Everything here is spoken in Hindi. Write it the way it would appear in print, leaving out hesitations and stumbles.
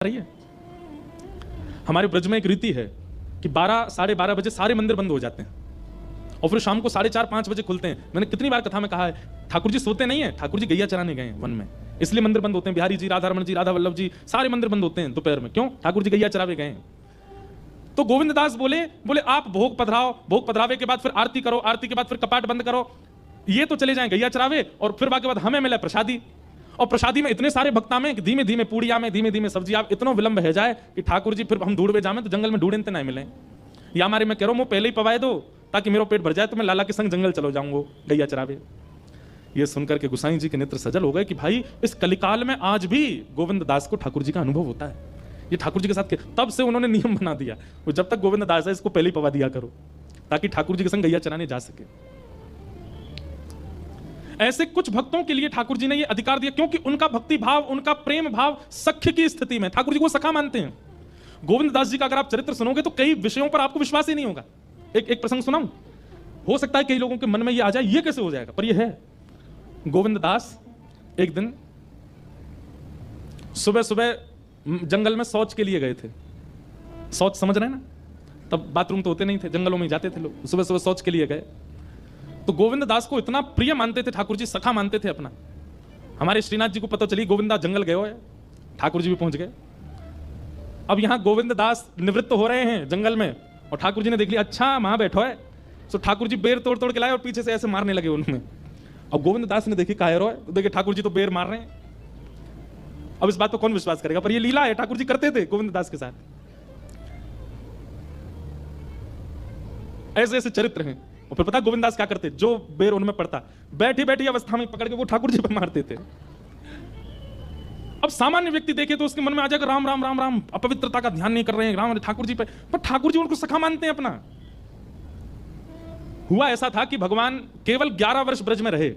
रही है। हमारे ब्रज में एक रीति है कि 12 साढ़े 12 बजे सारे मंदिर बंद हो जाते हैं और फिर शाम को 4:30-5 बजे खुलते हैं। मैंने कितनी बार कथा में कहा है, ठाकुर जी सोते नहीं है, ठाकुर जी गैया चराने गए हैं वन में, इसलिए मंदिर बंद होते हैं। बिहारी जी, राधा रमन जी, राधा वल्लभ जी, सारे मंदिर बंद होते हैं दोपहर में। क्यों? ठाकुर जी गैया चरावे गए हैं। तो गोविंद दास बोले आप भोग पधराओ, भोग पधरावे के बाद फिर आरती करो, आरती के बाद फिर कपाट बंद करो, ये तो चले जाएं गैया चरावे, और फिर बाकी बाद हमें मिले प्रसादी। और प्रसादी में इतने सारे भक्ता में धीमे धीमे पूड़िया में धीमे धीमे सब्जी, आप इतना विलंब है जाए कि ठाकुर जी फिर हम ढूंढवे जामे तो जंगल में ढूंढते ना मिले। या हमारे मैं कह रहा हूं पहले ही पवाए दो ताकि मेरा पेट भर जाए, तो मैं लाला के संग जंगल चलो जाऊंगा गैया चरावे। ये सुनकर के गुसाई जी के नेत्र सजल हो गए कि भाई इस कलिकाल में आज भी गोविंद दास को ठाकुर जी का अनुभव होता है। ये ठाकुर जी के साथ तब से उन्होंने नियम बना दिया, वो जब तक गोविंद दास है इसको पहले ही पवा दिया करो ताकि ठाकुर जी के संग गैया चराने जा सके। ऐसे कुछ भक्तों के लिए ठाकुर जी ने यह अधिकार दिया क्योंकि उनका भक्ति भाव, उनका प्रेम भाव सख्य की स्थिति में, ठाकुर जी को सखा मानते हैं। गोविंद दास जी का अगर आप चरित्र सुनोगे तो कई विषयों पर आपको विश्वास ही नहीं होगा। एक प्रसंग सुनाऊं, हो सकता है कई लोगों के मन में यह आ जाए ये कैसे हो जाएगा, पर यह है। गोविंद दास एक दिन सुबह सुबह जंगल में शौच के लिए गए थे। शौच समझ रहे हैं ना, तब बाथरूम तो होते नहीं थे, जंगलों में जाते थे लोग, सुबह सुबह शौच के लिए गए। तो गोविंद दास को इतना प्रिय मानते थे ठाकुर जी, सखा मानते थे अपना। हमारे श्रीनाथ जी को पता चली गोविंद दास जंगल गए है, ठाकुर जी भी पहुंच गए। अब यहां गोविंद दास निवृत्त हो रहे हैं जंगल में और ठाकुर जी ने देख लिया, अच्छा वहां बैठो है। तो ठाकुर जी बेर तोड़ तोड़ के लाए और पीछे से ऐसे मारने लगे उनमें। अब गोविंद दास ने देखी कायरो है, तो देखे ठाकुर जी तो बेर मार रहे हैं। अब इस बात को कौन विश्वास करेगा, पर ये लीला है, ठाकुर जी करते थे गोविंद दास के साथ। ऐसे ऐसे चरित्र हैं। और फिर पता गोविंद दास क्या करते, जो बेर उनमें पड़ता बैठी बैठी अवस्था में पकड़ के वो ठाकुर जी पर मारते थे। अब सामान्य व्यक्ति देखे तो उसके मन में आ जाएगा राम राम राम राम, अपवित्रता का ध्यान नहीं कर रहे हैं राम ठाकुर जी पे, पर ठाकुर जी उनको सखा मानते हैं अपना। हुआ ऐसा था कि भगवान केवल 11 वर्ष ब्रज में रहे,